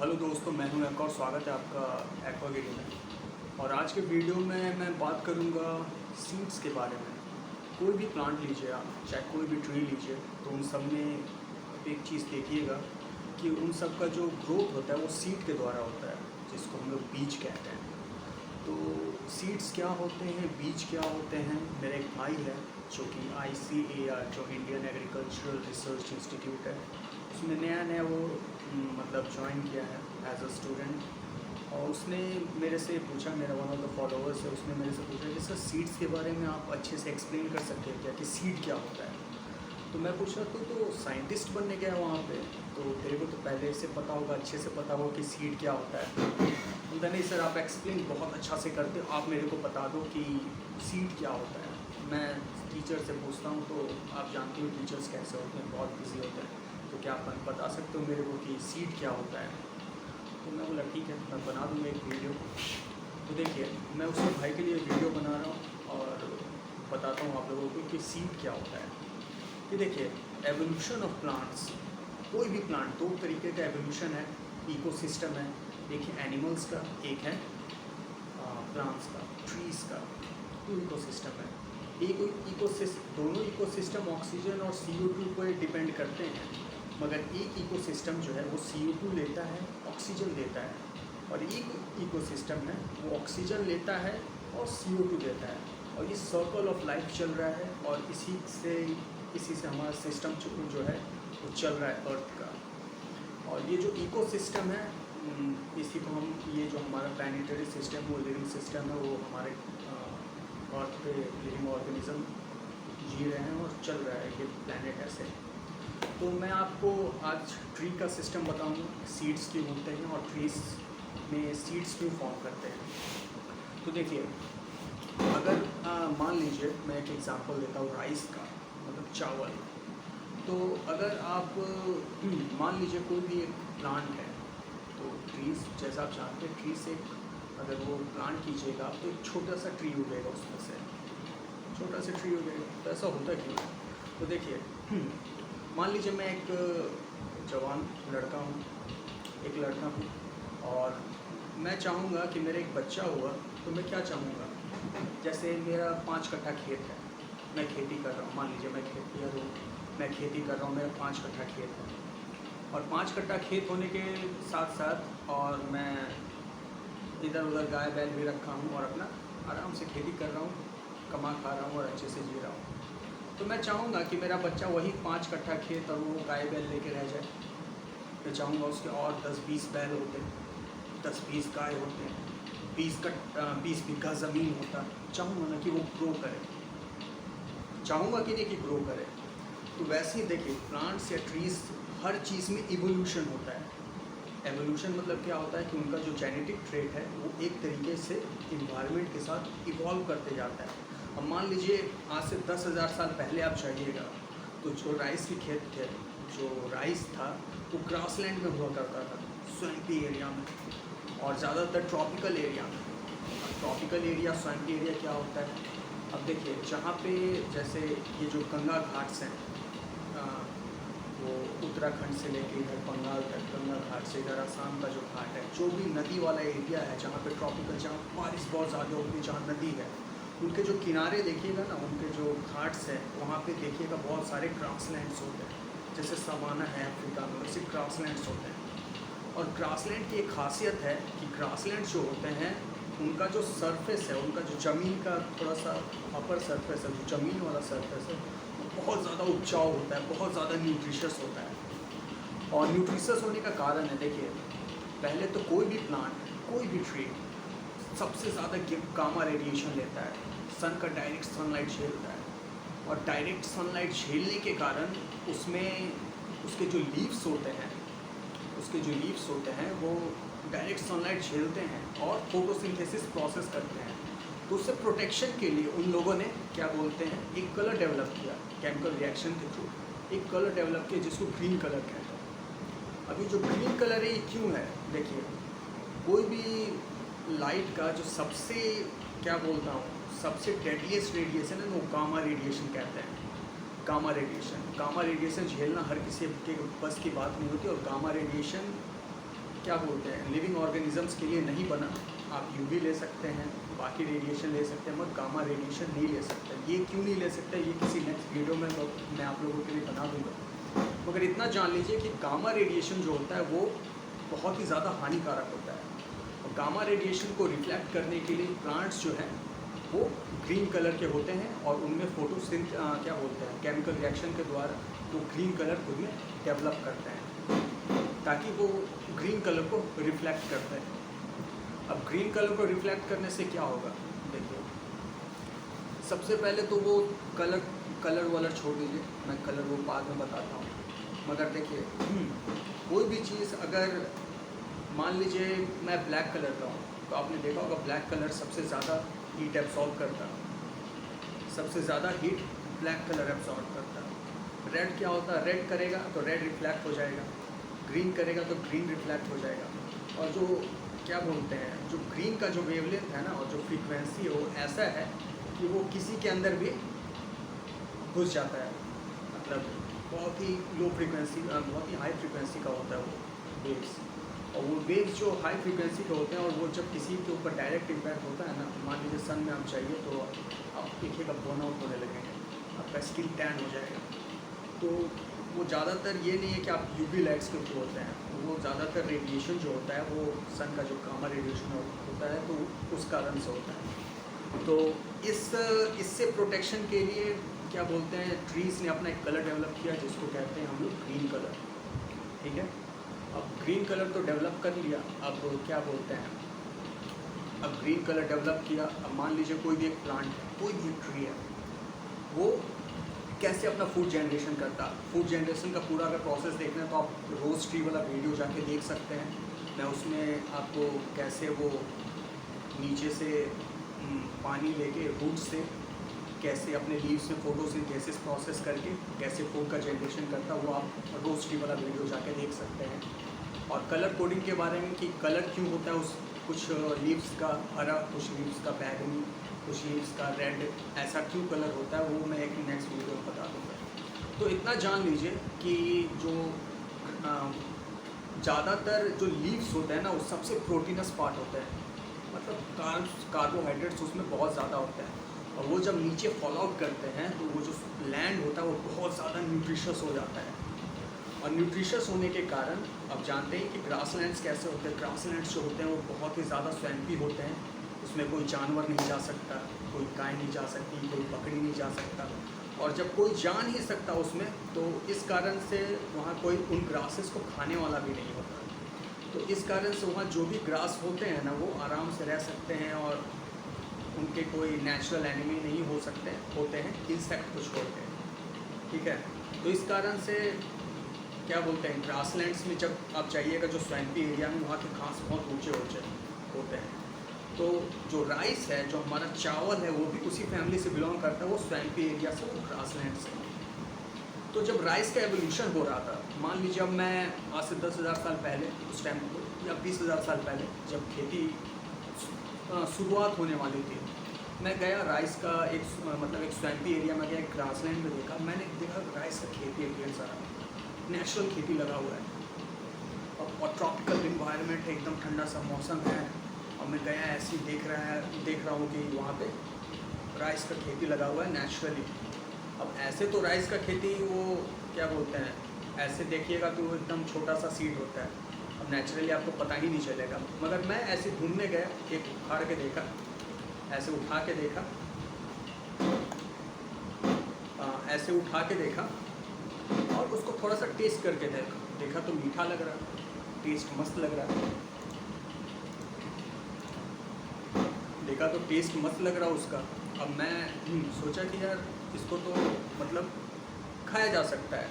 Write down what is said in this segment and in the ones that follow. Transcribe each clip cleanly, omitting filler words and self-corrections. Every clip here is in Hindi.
हेलो दोस्तों, मैं हूं एक और स्वागत है आपका एक्वागिरी में। और आज के वीडियो में मैं बात करूंगा सीड्स के बारे में। कोई भी प्लांट लीजिए आप, चाहे कोई भी ट्री लीजिए, तो उन सब में एक चीज़ देखिएगा कि उन सब का जो ग्रोथ होता है वो सीड के द्वारा होता है, जिसको हम लोग बीज कहते हैं। तो सीड्स क्या होते हैं, बीज क्या होते हैं, मेरा एक भाई है जो कि ICAR जो इंडियन एग्रीकल्चरल रिसर्च इंस्टीट्यूट है, उसने नया वो मतलब ज्वाइन किया है एज अ स्टूडेंट। और उसने मेरे से पूछा, मेरा वन ऑफ द फॉलोअर्स है, उसने मेरे से पूछा कि सर सीड्स के बारे में आप अच्छे से एक्सप्लेन कर सकते हैं क्या कि सीड क्या होता है। तो मैं पूछा तो साइंटिस्ट बनने गया वहाँ पे, तो तेरे को तो पहले से पता होगा, अच्छे से पता होगा कि सीड क्या होता है। बोलता नहीं सर, आप एक्सप्लेन बहुत अच्छा से करते हो, आप मेरे को बता दो कि सीड क्या होता है। मैं टीचर से पूछता हूँ, तो आप जानती हो टीचर्स कैसे होते हैं, बहुत बिजी होते हैं, तो क्या आप बता सकते हो मेरे को कि सीड क्या होता है। तो मैं बोला ठीक है, मैं बना दूँगा एक वीडियो। तो देखिए, मैं उस भाई के लिए वीडियो बना रहा हूँ और बताता हूँ आप लोगों को कि सीड क्या होता है। ये देखिए, एवोल्यूशन ऑफ प्लांट्स। कोई भी प्लांट, दो तरीके का एवोल्यूशन है। इकोसिस्टम है, एक है एनिमल्स का, एक है प्लांट्स का, ट्रीज़ का। तो इकोसिस्टम है। एक दोनों इकोसिस्टम ऑक्सीजन और CO2 पर डिपेंड करते हैं, मगर एक इकोसिस्टम जो है वो CO2 लेता है, ऑक्सीजन देता है। और एक इकोसिस्टम है वो ऑक्सीजन लेता है और CO2 देता है। और ये सर्कल ऑफ लाइफ चल रहा है, और इसी से हमारा सिस्टम जो है वो चल रहा है अर्थ का। और ये जो इकोसिस्टम है, इसी को हम, ये जो हमारा प्लानिटरी सिस्टम, वो लिविंग सिस्टम है, वो हमारे अर्थ पे लिविंग ऑर्गेनिज्म जी रहे हैं और चल रहा है ये प्लानट ऐसे। तो मैं आपको आज ट्री का सिस्टम बताऊंगा, सीड्स क्यों होते हैं और ट्रीज में सीड्स क्यों फॉर्म करते हैं। तो देखिए, अगर मान लीजिए, मैं एक एग्जांपल देता हूँ राइस का, मतलब चावल। तो अगर आप मान लीजिए कोई भी एक प्लांट है, तो ट्रीज, जैसा आप जानते हैं, ट्री से अगर वो प्लांट कीजिएगा तो एक छोटा सा ट्री उगेगा, उसमें से छोटा सा ट्री उगेगा। तो ऐसा होता क्यों है? तो देखिए, मान लीजिए मैं एक जवान लड़का हूँ, एक लड़का हूँ, और मैं चाहूँगा कि मेरा एक बच्चा हुआ। तो मैं क्या चाहूँगा, जैसे मेरा 5 कट्ठा खेत है, मैं खेती कर रहा हूँ। मान लीजिए मैं खेतिहर हूँ, मैं खेती कर रहा हूँ, मेरा 5 कट्ठा खेत है। और 5 कट्ठा खेत होने के साथ साथ और मैं इधर उधर गाय बैल भी रखा हूँ और अपना आराम से खेती कर रहा हूँ, कमा खा रहा हूँ और अच्छे से जी रहा हूँ। तो मैं चाहूँगा कि मेरा बच्चा वही 5 कट्ठा खेत और वो गाय बैल लेके रह जाए। मैं चाहूँगा उसके और 10-20 बैल होते, 10-20 गाय होते, 20 बीघा ज़मीन होता। चाहूँगा ना कि वो ग्रो करे, चाहूँगा कि नहीं कि ग्रो करे। तो वैसे ही देखिए, प्लांट्स या ट्रीज़, हर चीज़ में इवोल्यूशन होता है। एवोल्यूशन मतलब क्या होता है कि उनका जो जेनेटिक ट्रेट है वो एक तरीके से इन्वायरमेंट के साथ इवॉल्व करते जाता है। अब मान लीजिए आज से 10,000 साल पहले आप जाइएगा, तो जो राइस के खेत थे, जो राइस था वो ग्रासलैंड में हुआ करता था, स्वैम्पी एरिया में, और ज़्यादातर ट्रॉपिकल एरिया में। ट्रॉपिकल एरिया, स्वैम्पी एरिया क्या होता है? अब देखिए, जहाँ पे जैसे ये जो गंगा घाट्स हैं, वो उत्तराखंड से लेके इधर बंगाल तक, गंगा घाट से इधर आसाम का जो घाट है, जो भी नदी वाला एरिया है, जहाँ पे ट्रॉपिकल, जहाँ बारिश बहुत ज़्यादा होती है, जहाँ नदी है, उनके जो किनारे देखिएगा ना, उनके जो घाट्स हैं, वहाँ पे देखिएगा बहुत सारे ग्रासलैंड्स होते हैं। जैसे सवाना है अफ्रीका में, वैसे ग्रासलैंड्स होते हैं। और ग्रासलैंड की एक खासियत है कि ग्रासलैंड जो होते हैं, उनका जो सरफेस है, उनका जो ज़मीन का थोड़ा सा अपर सरफेस है, जो ज़मीन वाला सरफेस है, बहुत ज़्यादा उपजाऊ होता है, बहुत ज़्यादा न्यूट्रिशस होता है। और न्यूट्रिशस होने का कारण है, देखिए, पहले तो कोई भी प्लांट, कोई भी ट्री सबसे ज़्यादा गामा रेडिएशन लेता है, सन का डायरेक्ट सनलाइट झेलता है। और डायरेक्ट सनलाइट झेलने के कारण उसमें उसके जो लीव्स होते हैं वो डायरेक्ट सनलाइट झेलते हैं और फोटोसिंथेसिस प्रोसेस करते हैं। तो उससे प्रोटेक्शन के लिए उन लोगों ने क्या बोलते हैं, एक कलर डेवलप किया, केमिकल रिएक्शन के थ्रू एक कलर डेवलप किया जिसको ग्रीन कलर कहते हैं। अभी जो ग्रीन कलर है ये क्यों है? देखिए, कोई भी लाइट का जो सबसे, क्या बोलता हूँ, सबसे डेडलीस्ट रेडिएशन है, वो गामा रेडिएशन कहते हैं। गामा रेडिएशन झेलना हर किसी के बस की बात नहीं होती। और गामा रेडिएशन क्या बोलते हैं लिविंग ऑर्गेनिजम्स के लिए नहीं बना। आप यूवी ले सकते हैं, बाकी रेडिएशन ले सकते हैं, मगर गामा रेडिएशन नहीं ले सकते। ये क्यों नहीं ले सकते, ये किसी नेक्स्ट वीडियो में मैं आप लोगों के लिए बना दूँगा। मगर इतना जान लीजिए कि गामा रेडिएशन जो होता है वो बहुत ही ज़्यादा हानिकारक होता है। और गामा रेडिएशन को रिफ्लेक्ट करने के लिए प्लांट्स जो हैं वो ग्रीन कलर के होते हैं और उनमें क्या बोलते हैं केमिकल रिएक्शन के द्वारा वो ग्रीन कलर खुद में डेवलप करते हैं ताकि वो ग्रीन कलर को रिफ्लेक्ट करते हैं। अब ग्रीन कलर को रिफ्लेक्ट करने से क्या होगा, देखिए सबसे पहले तो वो कलर वाला छोड़ दीजिए, मैं कलर वो बाद में बताता हूँ। मगर देखिए कोई भी चीज़ अगर मान लीजिए मैं ब्लैक कलर का हूँ तो आपने देखा होगा ब्लैक कलर सबसे ज़्यादा हीट एब्सॉर्ब करता है, सबसे ज़्यादा हीट ब्लैक कलर एब्सॉर्ब करता है। रेड क्या होता है, रेड करेगा तो रेड रिफ्लेक्ट हो जाएगा, ग्रीन करेगा तो ग्रीन रिफ्लेक्ट हो जाएगा। और जो क्या बोलते हैं जो ग्रीन का जो वेवलेंथ है ना और जो फ्रीक्वेंसी है वो ऐसा है कि वो किसी के अंदर भी घुस जाता है। मतलब बहुत ही लो फ्रीक्वेंसी बहुत ही हाई फ्रीक्वेंसी का होता है वो वेव्स। और वो वेव्स जो हाई फ्रीक्वेंसी के होते हैं और वो जब किसी के ऊपर डायरेक्ट इम्पैक्ट होता है ना, मान लीजिए सन में आप चाहिए तो आप देखिएगा बर्न आउट होने लगेंगे, आपका स्किन टैन हो जाएगा। तो वो ज़्यादातर ये नहीं है कि आप यूवी लाइट्स के थ्रू होते हैं, वो ज़्यादातर रेडिएशन जो होता है वो सन का जो गामा रेडिएशन होता है तो उस कारण से होता है। तो इससे प्रोटेक्शन के लिए क्या बोलते हैं ट्रीज़ ने अपना एक कलर डेवलप किया जिसको कहते हैं हम लोग ग्रीन कलर, ठीक है। अब ग्रीन कलर तो डेवलप कर लिया, अब क्या बोलते हैं अब ग्रीन कलर डेवलप किया। अब मान लीजिए कोई भी एक प्लांट है, कोई भी एक ट्री है, वो कैसे अपना फूड जनरेशन करता है। फूड जनरेशन का पूरा अगर प्रोसेस देखना है तो आप रोज़ ट्री वाला वीडियो जाके देख सकते हैं। मैं उसमें आपको कैसे वो नीचे से पानी लेके रूट से कैसे अपने लीव्स में फोटोसिंथेसिस प्रोसेस करके कैसे फूड का जनरेशन करता है वो आप रोज़ ट्री वाला वीडियो जाके देख सकते हैं। और कलर कोडिंग के बारे में कि कलर क्यों होता है, उस कुछ लीव्स का हरा, कुछ लीव्स का बैगनी, कुछ लीव्स का रेड, ऐसा क्यों कलर होता है वो मैं एक नेक्स्ट वीडियो में बता दूँगा। तो इतना जान लीजिए कि जो ज़्यादातर जो लीव्स होते हैं ना वो सबसे प्रोटीनस पार्ट होता है, मतलब कार्बोहाइड्रेट्स उसमें बहुत ज़्यादा होता है। और वो जब नीचे फॉल आउट करते हैं तो वो जो लैंड होता है वो बहुत ज़्यादा न्यूट्रिशियस हो जाता है। और न्यूट्रिशियस होने के कारण अब जानते हैं कि ग्रासलैंड्स कैसे होते हैं। ग्रासलैंड्स जो होते हैं वो बहुत ही ज़्यादा स्वैम्पी होते हैं, उसमें कोई जानवर नहीं जा सकता, कोई गाय नहीं जा सकती, कोई बकरी नहीं जा सकता। और जब कोई जा नहीं सकता उसमें तो इस कारण से वहाँ कोई उन ग्रासेस को खाने वाला भी नहीं होता। तो इस कारण से वहाँ जो भी ग्रास होते हैं ना वो आराम से रह सकते हैं और उनके कोई नेचुरल एनिमी नहीं हो सकते होते हैं इंसेक्ट को छोड़ के, ठीक है। तो इस कारण से क्या बोलते हैं ग्रासलैंड्स में जब आप जाइएगा जो स्वैम्पी एरिया में वहाँ के घास बहुत ऊँचे होते हैं। तो जो राइस है, जो हमारा चावल है, वो भी उसी फैमिली से बिलोंग करता है, वो स्वैम्पी एरिया से, वो ग्रासलैंड से। तो जब राइस का एवोल्यूशन हो रहा था, मान लीजिए अब मैं आज से 10,000 साल पहले उस टाइम को या 20,000 साल पहले जब खेती शुरुआत होने वाली थी, मैं गया राइस का एक स्वैम्पी एरिया में गया, एक ग्रासलैंड में देखा, मैंने देखा राइस का खेती है ढेर सारा, नेचुरल खेती लगा हुआ है और ट्रॉपिकल इन्वायरमेंट है, एकदम ठंडा सा मौसम है। और मैं गया ऐसे ही देख रहा हूँ कि वहाँ पे राइस का खेती लगा हुआ है नेचुरली। अब ऐसे तो राइस का खेती वो क्या बोलते हैं, ऐसे देखिएगा तो वो एकदम छोटा सा सीड होता है, अब नेचुरली आपको पता ही नहीं चलेगा। मगर मैं ऐसे ढूंढने गया, एक उखाड़ के देखा, ऐसे उठा के देखा, ऐसे उठा के देखा और उसको थोड़ा सा टेस्ट करके देखा तो मीठा लग रहा, टेस्ट मस्त लग रहा, देखा तो टेस्ट मस्त लग रहा उसका। अब मैं सोचा कि यार इसको तो मतलब खाया जा सकता है।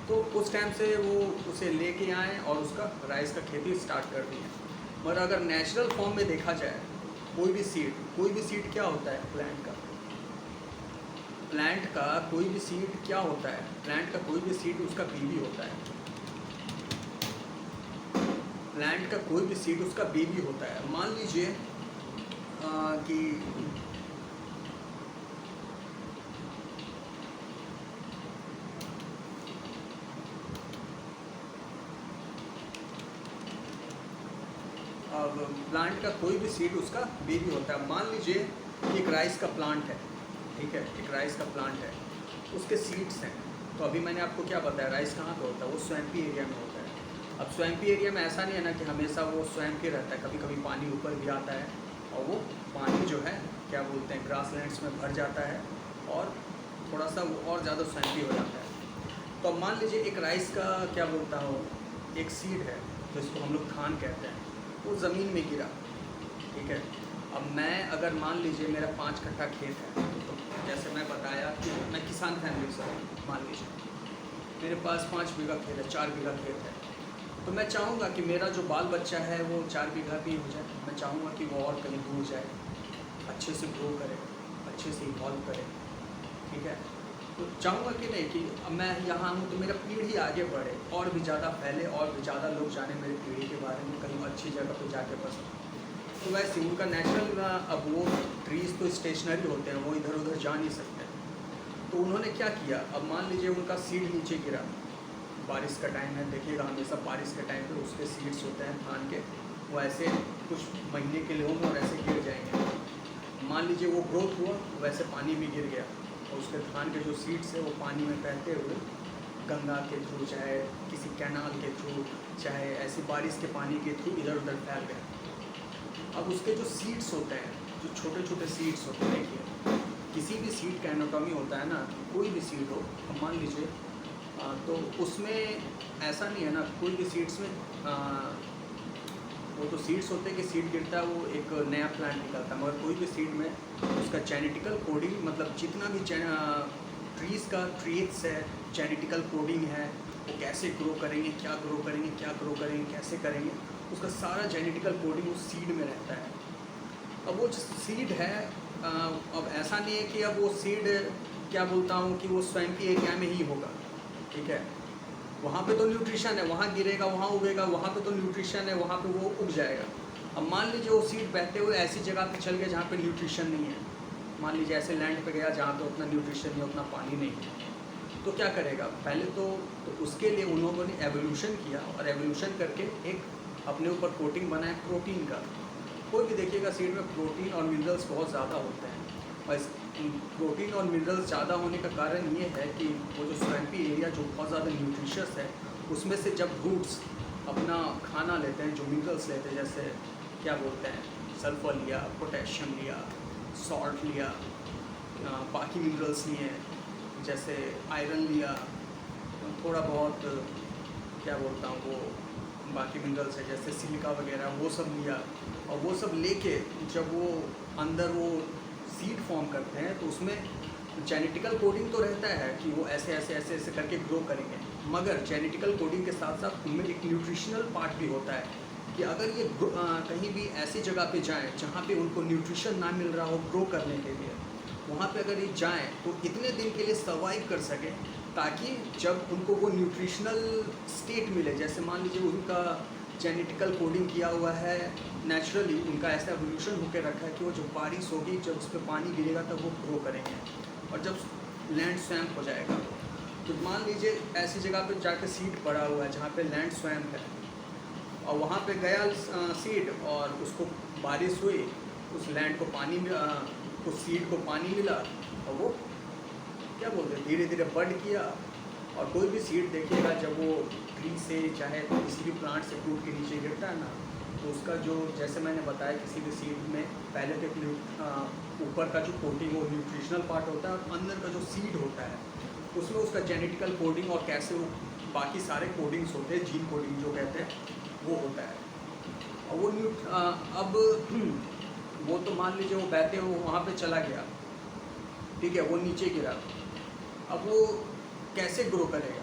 तो उस टाइम से वो उसे लेके आए और उसका राइस का खेती स्टार्ट कर दिया। मगर अगर नेचुरल फॉर्म में देखा जाए, कोई भी सीड क्या होता है प्लांट का कोई भी सीड क्या होता है, प्लांट का कोई भी सीड उसका बेबी होता है, प्लांट का कोई भी सीड उसका बेबी होता है। मान लीजिए कि अब प्लांट का कोई भी सीड उसका बेबी होता है। मान लीजिए एक राइस का प्लांट है, ठीक है, एक राइस का प्लांट है, उसके सीड्स हैं। तो अभी मैंने आपको क्या बताया, राइस कहाँ पे होता है, वो स्वैम्पी एरिया में होता है। अब स्वैम्पी एरिया में ऐसा नहीं है ना कि हमेशा वो स्वैम्पी रहता है, कभी कभी पानी ऊपर भी आता है और वो पानी जो है क्या बोलते हैं ग्रासलैंड्स में भर जाता है और थोड़ा सा वो और ज़्यादा स्वैम्पी हो जाता है। तो अब मान लीजिए एक राइस का क्या बोलता हूँ एक सीड है जिसको हम लोग धान कहते हैं, वो ज़मीन में गिरा, ठीक है। अब मैं अगर मान लीजिए मेरा 5 कट्ठा खेत है, तो जैसे मैं बताया कि मैं किसान फैमिली से हूँ, मान लीजिए मेरे पास 5 बीघा खेत है, 4 बीघा खेत है, तो मैं चाहूँगा कि मेरा जो बाल बच्चा है वो 4 बीघा भी हो जाए। मैं चाहूँगा कि वो और कहीं दूर जाए, अच्छे से ग्रो करे, अच्छे से इवॉल्व करे, ठीक है। तो चाहूँगा कि नहीं कि अब मैं यहाँ हूँ तो मेरा पीढ़ी आगे बढ़े, और भी ज़्यादा फैले, और भी ज़्यादा लोग जाने मेरी पीढ़ी के बारे में, कहीं अच्छी जगह पे जाके बस। तो वैसे उनका नेचुरल, अब वो ट्रीज़ तो स्टेशनरी होते हैं, वो इधर उधर जा नहीं सकते। तो उन्होंने क्या किया, अब मान लीजिए उनका सीड नीचे गिरा, बारिश का टाइम है, देखिएगा हमेशा बारिश के टाइम पे उसके सीड्स होते हैं धान के, वो ऐसे कुछ महीने के लिए होंगे और ऐसे गिर जाएंगे। मान लीजिए वो ग्रोथ हुआ, वैसे पानी भी गिर गया और उसके धान के जो सीड्स है वो पानी में बहते हुए गंगा के थ्रू, चाहे किसी कैनाल के थ्रू, चाहे ऐसी बारिश के पानी के थ्रू इधर उधर फैल गए। अब उसके जो सीड्स होते हैं, जो छोटे छोटे सीड्स होते हैं, देखिए किसी भी सीड का एनाटॉमी होता है ना, कोई भी सीड हो, अब मान लीजिए तो उसमें ऐसा नहीं है ना, कोई भी सीड्स में वो तो सीड्स होते हैं कि सीड गिरता है वो एक नया प्लांट निकलता है, मगर कोई भी सीड में उसका जेनेटिकल कोडिंग, मतलब जितना भी ट्रीज़ का ट्रेट्स है, जेनेटिकल कोडिंग है, वो कैसे ग्रो करेंगे, क्या ग्रो करेंगे, क्या ग्रो करेंगे, कैसे करेंगे, उसका सारा जेनेटिकल कोडिंग उस सीड में रहता है। अब वो सीड है, अब ऐसा नहीं है कि अब वो सीड क्या बोलता हूँ कि वो स्वैम्पी एरिया में ही होगा, ठीक है। वहाँ पे तो न्यूट्रिशन है, वहाँ गिरेगा, वहाँ उगेगा, वहाँ पे तो न्यूट्रिशन है, वहाँ पे वो उग जाएगा। अब मान लीजिए वो सीड बहते हुए ऐसी जगह पे चल गया जहाँ पे न्यूट्रिशन नहीं है, मान लीजिए ऐसे लैंड पे गया जहाँ पे उतना न्यूट्रिशन नहीं, उतना पानी नहीं है, तो क्या करेगा, पहले तो उसके लिए उन लोगों ने एवोल्यूशन किया, और एवोल्यूशन करके एक अपने ऊपर कोटिंग बनाया प्रोटीन का। कोई भी देखिएगा सीड में प्रोटीन और मिनरल्स बहुत ज़्यादा होते हैं, और इस प्रोटीन और मिनरल्स ज़्यादा होने का कारण ये है कि वो जो स्वैम्पी एरिया जो बहुत ज़्यादा न्यूट्रिशियस है, उसमें से जब रूट्स अपना खाना लेते हैं, जो मिनरल्स लेते हैं, जैसे क्या बोलते हैं सल्फर लिया, पोटेशियम लिया, सॉल्ट लिया, बाकी मिनरल्स लिए जैसे आयरन लिया, थोड़ा बहुत क्या बोलता हूँ वो बाकी मिनरल्स है जैसे सिलिका वगैरह, वो सब लिया, और वो सब लेके जब वो अंदर वो सीड फॉर्म करते हैं तो उसमें जेनेटिकल कोडिंग तो रहता है कि वो ऐसे ऐसे ऐसे ऐसे करके ग्रो करेंगे, मगर जेनेटिकल कोडिंग के साथ साथ उनमें एक न्यूट्रिशनल पार्ट भी होता है कि अगर ये कहीं भी ऐसी जगह पे जाएं जहाँ पे उनको न्यूट्रिशन ना मिल रहा हो ग्रो करने के लिए, वहाँ पे अगर ये जाएं तो इतने दिन के लिए सर्वाइव कर सकें, ताकि जब उनको वो न्यूट्रिशनल स्टेट मिले, जैसे मान लीजिए उनका जेनेटिकल कोडिंग किया हुआ है, नेचुरली उनका ऐसा एवोल्यूशन होकर रखा है कि वो जब बारिश होगी, जब उस पर पानी गिरेगा तब वो ग्रो करेंगे, और जब लैंड स्वैम्प हो जाएगा तो मान लीजिए ऐसी जगह पे जाकर सीड पड़ा हुआ है जहाँ पे लैंड स्वैम्प है, और वहाँ पे गया सीड और उसको बारिश हुई, उस लैंड को पानी उस सीड को पानी मिला, और वो क्या बोलते हैं धीरे धीरे बड किया। और कोई भी सीड देखिएगा जब वो ट्री से चाहे किसी भी प्लांट से फ्रूट के नीचे गिरता है ना, तो उसका जो जैसे मैंने बताया किसी भी सीड में पहले तो ऊपर का जो कोटिंग वो न्यूट्रिशनल पार्ट होता है, और अंदर का जो सीड होता है उसमें उसका जेनेटिकल कोडिंग और कैसे वो बाकी सारे कोडिंग्स होते हैं, जीन कोडिंग जो कहते हैं वो होता है। और वो अब वो तो मान लीजिए वो बहते हुए वहाँ पे चला गया, ठीक है, वो नीचे गिरा, अब वो कैसे ग्रो करेगा,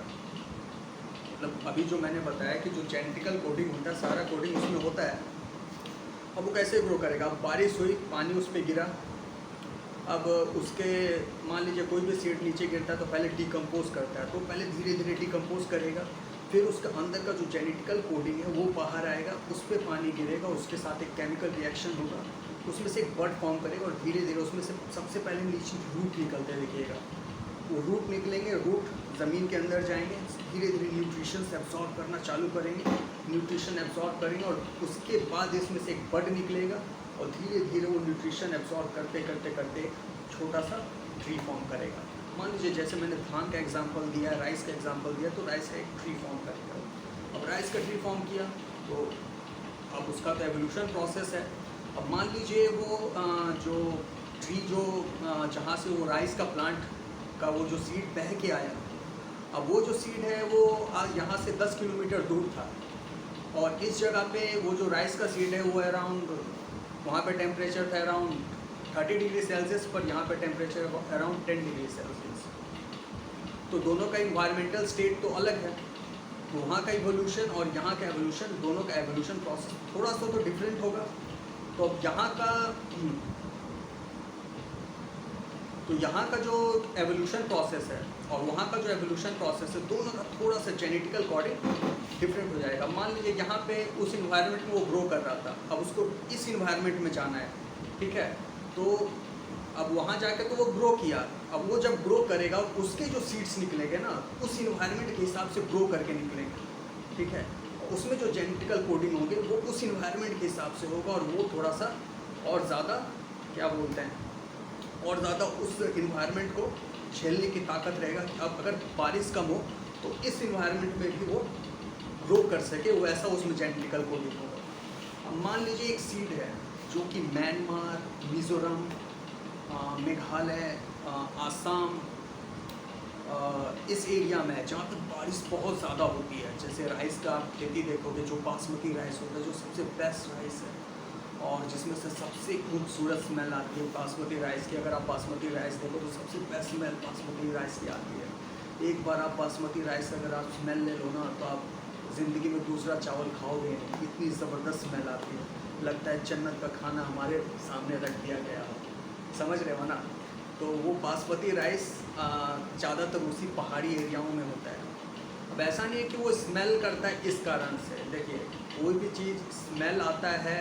मतलब अभी जो मैंने बताया कि जो जेनेटिकल कोडिंग होता है सारा कोडिंग उसमें होता है, अब वो कैसे ग्रो करेगा। अब बारिश हुई, पानी उस पर गिरा, अब उसके मान लीजिए कोई भी सीड नीचे गिरता है तो पहले डिकम्पोज करता है, तो पहले धीरे धीरे डिकम्पोज करेगा, फिर उसका अंदर का जो जेनेटिकल कोडिंग है वो बाहर आएगा, उस पर पानी गिरेगा, उसके साथ एक केमिकल रिएक्शन होगा, उसमें से एक बड फॉर्म करेगा, और धीरे धीरे उसमें से सबसे पहले नीचे रूट निकलते देखिएगा, वो रूट निकलेंगे, रूट ज़मीन के अंदर जाएंगे, धीरे धीरे न्यूट्रिशन से एब्जॉर्ब करना चालू करेंगे, न्यूट्रिशन एब्जॉर्ब करेंगे और उसके बाद इसमें से एक बड निकलेगा और धीरे धीरे वो न्यूट्रिशन एब्जॉर्ब करते करते करते छोटा सा ट्री फॉर्म करेगा। मान लीजिए जैसे मैंने धान का एग्जांपल दिया, राइस का एग्जांपल दिया, तो राइस का एक ट्री फॉर्म करेगा। अब राइस का ट्री फॉर्म किया तो अब उसका तो एवोल्यूशन प्रोसेस है। अब मान लीजिए वो जो ट्री जो जहाँ से वो राइस का प्लांट का वो जो सीड बह के आया, अब वो जो सीड है वो यहाँ से 10 किलोमीटर दूर था और इस जगह पे वो जो राइस का सीड है वो अराउंड, वहाँ पे टेम्परेचर था अराउंड 30 डिग्री सेल्सियस, पर यहाँ पे टेम्परेचर अराउंड 10 डिग्री सेल्सियस। तो दोनों का इन्वायरमेंटल स्टेट तो अलग है, तो वहाँ का एवोल्यूशन और यहाँ का एवोल्यूशन, दोनों का एवोल्यूशन प्रोसेस थोड़ा सा तो डिफरेंट होगा। तो अब यहाँ का जो एवोल्यूशन प्रोसेस है और वहाँ का जो एवोल्यूशन प्रोसेस है, दोनों का थोड़ा सा जेनेटिकल कोडिंग डिफरेंट हो जाएगा। मान लीजिए यहाँ पे उस इन्वायरमेंट में वो ग्रो कर रहा था, अब उसको इस इन्वायरमेंट में जाना है, ठीक है, तो अब वहाँ जाके तो वो ग्रो किया। अब वो जब ग्रो करेगा उसके जो सीड्स निकलेंगे ना, उस इन्वायरमेंट के हिसाब से ग्रो करके निकलेंगे, ठीक है। उसमें जो जेनेटिकल कोडिंग होंगे वो उस इन्वायरमेंट के हिसाब से होगा और वो थोड़ा सा और ज़्यादा क्या बोलते हैं, और ज़्यादा उस इन्वायरमेंट को झेलने की ताकत रहेगा। अब अगर बारिश कम हो तो इस इन्वायरमेंट में भी वो ग्रो कर सके, वो ऐसा उसमें जेनेटिकल कोडिंग होगा। अब मान लीजिए एक सीड है जो कि म्यांमार, मिज़ोरम, मेघालय, आसाम, इस एरिया में है जहाँ पर बारिश बहुत ज़्यादा होती है। जैसे राइस का आप खेती देखोगे, जो बासमती राइस होता है, जो सबसे बेस्ट राइस है और जिसमें से सबसे खूबसूरत स्मेल आती है बासमती राइस की। अगर आप बासमती राइस देखो तो सबसे बेस्ट स्मेल बासमती राइस की आती है। एक बार आप बासमती राइस अगर आप स्मेल ले लो ना, तो आप ज़िंदगी में दूसरा चावल खाओगे, इतनी ज़बरदस्त स्मेल आती है, लगता है जन्नत का खाना हमारे सामने रख दिया गया हो, समझ रहे हो ना। तो वो बासमती राइस ज़्यादातर उसी पहाड़ी एरियाओं में होता है। अब ऐसा नहीं है कि वो स्मेल करता है इस कारण से, देखिए कोई भी चीज़ स्मेल आता है,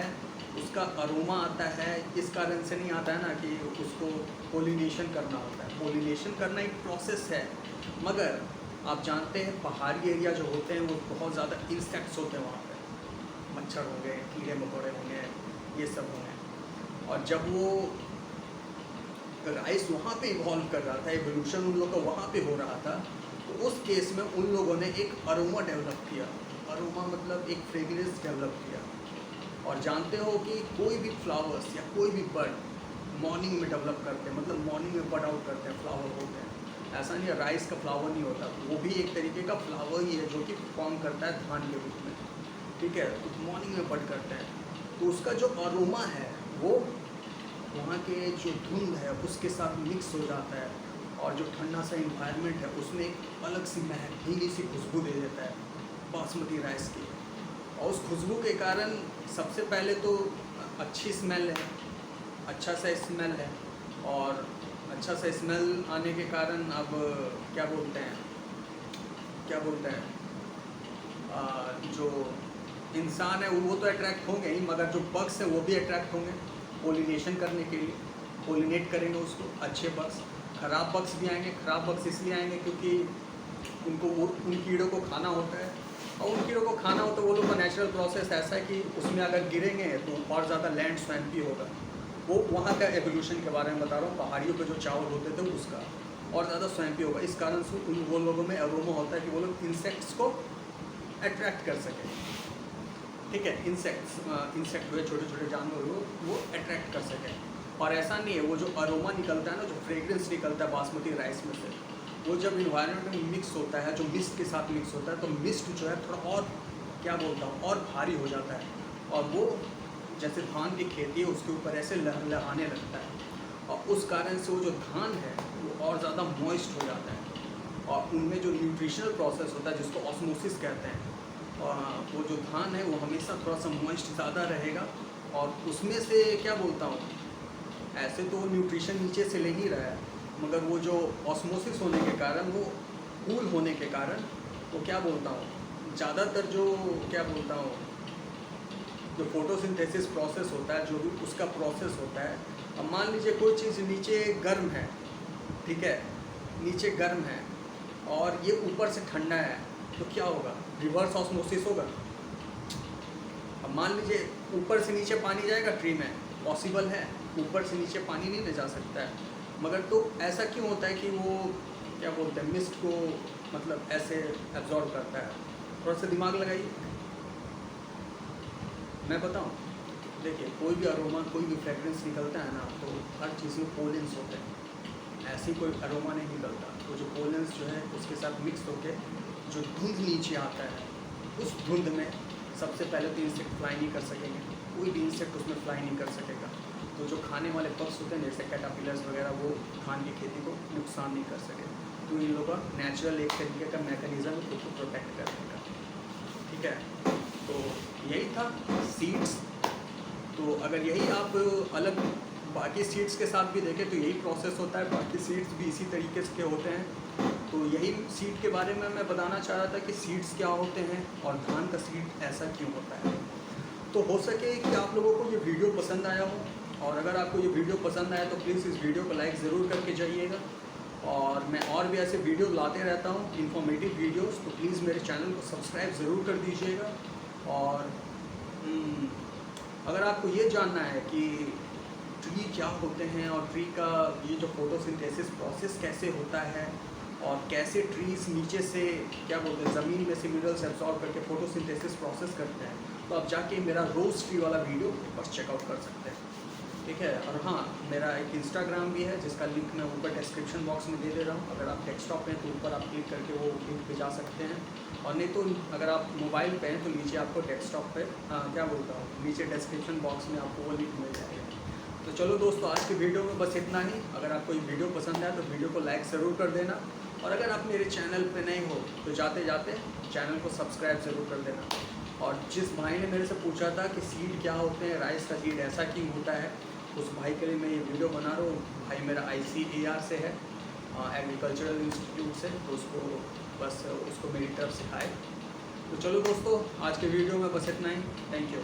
उसका अरोमा आता है, इस कारण से नहीं आता है ना कि उसको पोलिनेशन करना होता है। पोलिनेशन करना एक प्रोसेस है, मगर आप जानते हैं पहाड़ी एरिया जो होते हैं वो बहुत ज़्यादा इंसेक्ट्स होते हैं वहाँ पे, मच्छर होंगे, कीड़े मकोड़े होंगे, ये सब होंगे। और जब वो राइस वहाँ पे इवॉल्व कर रहा था, एवोल्यूशन उन लोगों का वहाँ पे हो रहा था, तो उस केस में उन लोगों ने एक अरोमा डेवलप किया। अरोमा मतलब एक फ्रेगरेंस डेवलप किया। और जानते हो कि कोई भी फ्लावर्स या कोई भी बर्ड मॉर्निंग में डेवलप करते हैं, मतलब मॉर्निंग में बर्ड आउट करते हैं, फ्लावर होते हैं। ऐसा नहीं है राइस का फ्लावर नहीं होता, वो भी एक तरीके का फ्लावर ही है जो कि फॉर्म करता है धान के रूप में, ठीक है। तो मॉर्निंग में बर्ड करते हैं, तो उसका जो अरोमा है वो वहाँ के जो धुंध है उसके साथ मिक्स हो जाता है और जो ठंडा सा इन्वायरमेंट है उसमें एक अलग सी महक, भीगी सी खुशबू दे देता है बासमती राइस की। और उस खुशबू के कारण सबसे पहले तो अच्छी स्मेल है, अच्छा सा स्मेल है, और अच्छा सा स्मेल आने के कारण अब क्या बोलते हैं जो इंसान है वो तो अट्रैक्ट होंगे ही, मगर जो बग्स हैं वो भी अट्रैक्ट होंगे पोलिनेशन करने के लिए, पोलिनेट करेंगे उसको। अच्छे बग्स, ख़राब बग्स भी आएंगे। ख़राब बग्स इसलिए आएंगे क्योंकि उनको उन कीड़ों को खाना होता है, और उन कीड़ों को खाना होता है वो लोग का नेचुरल प्रोसेस ऐसा है कि उसमें अगर गिरेंगे तो और ज़्यादा लैंड स्वैम्पी होगा। वो वहाँ का एवोल्यूशन के बारे में बता रहा हूँ, पहाड़ियों पे जो चावल होते थे उसका और ज़्यादा स्वैम्पी होगा। इस कारण से वो लोगों में अरोमा होता है कि वो लोग इंसेक्ट्स को अट्रैक्ट कर सकें, ठीक है। इंसेक्ट हुए, छोटे छोटे जानवर हुए, वो अट्रैक्ट कर सकें। और ऐसा नहीं है, वो जो अरोमा निकलता है ना, जो फ्रेग्रेंस निकलता है बासमती राइस में से, वो जब इन्वायरमेंट में मिक्स होता है, जो मिस्ट के साथ मिक्स होता है, तो मिस्ट जो है थोड़ा और क्या बोलता हूँ और भारी हो जाता है, और वो जैसे धान की खेती है उसके ऊपर ऐसे लहराने लगता है, और उस कारण से वो जो धान है वो और ज़्यादा मॉइस्ट हो जाता है, और उनमें जो न्यूट्रिशनल प्रोसेस होता है जिसको ऑस्मोसिस कहते हैं, वो जो धान है वो हमेशा थोड़ा सा मॉइस्ट ज़्यादा रहेगा, और उसमें से क्या बोलता हूँ, ऐसे तो न्यूट्रिशन नीचे से ले ही रहा है, मगर वो जो ऑस्मोसिस होने के कारण, वो कूल होने के कारण, वो क्या बोलता हूँ, ज़्यादातर जो क्या बोलता हूँ, जो फोटोसिंथेसिस प्रोसेस होता है, जो भी उसका प्रोसेस होता है। अब मान लीजिए कोई चीज़ नीचे गर्म है, ठीक है, नीचे गर्म है और ये ऊपर से ठंडा है, तो क्या होगा, रिवर्स ऑस्मोसिस होगा, अब मान लीजिए ऊपर से नीचे पानी जाएगा ट्री में, पॉसिबल है, ऊपर से नीचे पानी नहीं ले जा सकता है, मगर तो ऐसा क्यों होता है कि वो क्या बोलते हैं मिस्ट को मतलब ऐसे एब्जॉर्ब करता है? थोड़ा सा दिमाग लगाइए, मैं बताऊं। देखिए कोई भी अरोमा, कोई भी फ्रेगरेंस निकलता है ना, तो हर चीज़ में पोलेंस होते हैं, ऐसी कोई अरोमा नहीं निकलता। तो जो पोलेंस जो है उसके साथ मिक्स होकर जो धुंध नीचे आता है, उस धुंध में सबसे पहले तो इंसेक्ट फ्लाई नहीं कर सकेंगे, कोई भी इंसेक्ट उसमें फ्लाई नहीं कर सकेगा। तो जो खाने वाले पक्ष होते हैं जैसे कैटरपिलर्स वगैरह, वो धान की खेती को नुकसान नहीं कर सके। तो इन लोगों का नेचुरल एक तरीके का मैकेनिज़्म है खुद को प्रोटेक्ट करने का, ठीक है। तो यही था सीड्स। तो अगर यही आप अलग बाकी सीड्स के साथ भी देखें तो यही प्रोसेस होता है, बाकी सीड्स भी इसी तरीके के होते हैं। तो यही सीड के बारे में मैं बताना चाह रहा था कि सीड्स क्या होते हैं और धान का सीड ऐसा क्यों होता है। तो हो सके कि आप लोगों को ये वीडियो पसंद आया हो, और अगर आपको ये वीडियो पसंद आया तो प्लीज़ इस वीडियो को लाइक ज़रूर करके जाइएगा। और मैं और भी ऐसे वीडियो लाते रहता हूँ, इन्फॉर्मेटिव वीडियोस, तो प्लीज़ मेरे चैनल को सब्सक्राइब ज़रूर कर दीजिएगा। और अगर आपको ये जानना है कि ट्री क्या होते हैं और ट्री का ये जो फोटोसिंथेसिस प्रोसेस कैसे होता है और कैसे ट्रीज नीचे से क्या बोलते हैं ज़मीन में से मिनरल्स एब्सॉर्ब करके फोटोसिंथेसिस प्रोसेस करते हैं, तो आप जाके मेरा रोज़ ट्री वाला वीडियो बस चेकआउट कर सकते हैं, ठीक है। और हाँ, मेरा एक इंस्टाग्राम भी है जिसका लिंक मैं ऊपर डिस्क्रिप्शन बॉक्स में दे रहा हूँ। अगर आप डेस्कटॉप पे हैं तो ऊपर आप क्लिक करके वो लिंक पे जा सकते हैं, और नहीं तो अगर आप मोबाइल पे हैं तो नीचे आपको डेस्कटॉप पे क्या बोलता हूँ, नीचे डिस्क्रिप्शन बॉक्स में आपको वो लिंक मिल जाएगा। तो चलो दोस्तों, आज की वीडियो में बस इतना ही। अगर आपको ये वीडियो पसंद आया तो वीडियो को लाइक ज़रूर कर देना, और अगर आप मेरे चैनल पे नए हो तो जाते जाते चैनल को सब्सक्राइब ज़रूर कर देना। और जिस भाई ने मेरे से पूछा था कि सीड क्या होते हैं, राइस का सीड ऐसा क्यों होता है, उस भाई के लिए मैं ये वीडियो बना रहा हूँ। भाई मेरा ICAR से है, एग्रीकल्चरल इंस्टीट्यूट से, तो उसको बस उसको मेरी तरफ सिखाए। तो चलो दोस्तों, आज के वीडियो में बस इतना ही। Thank you.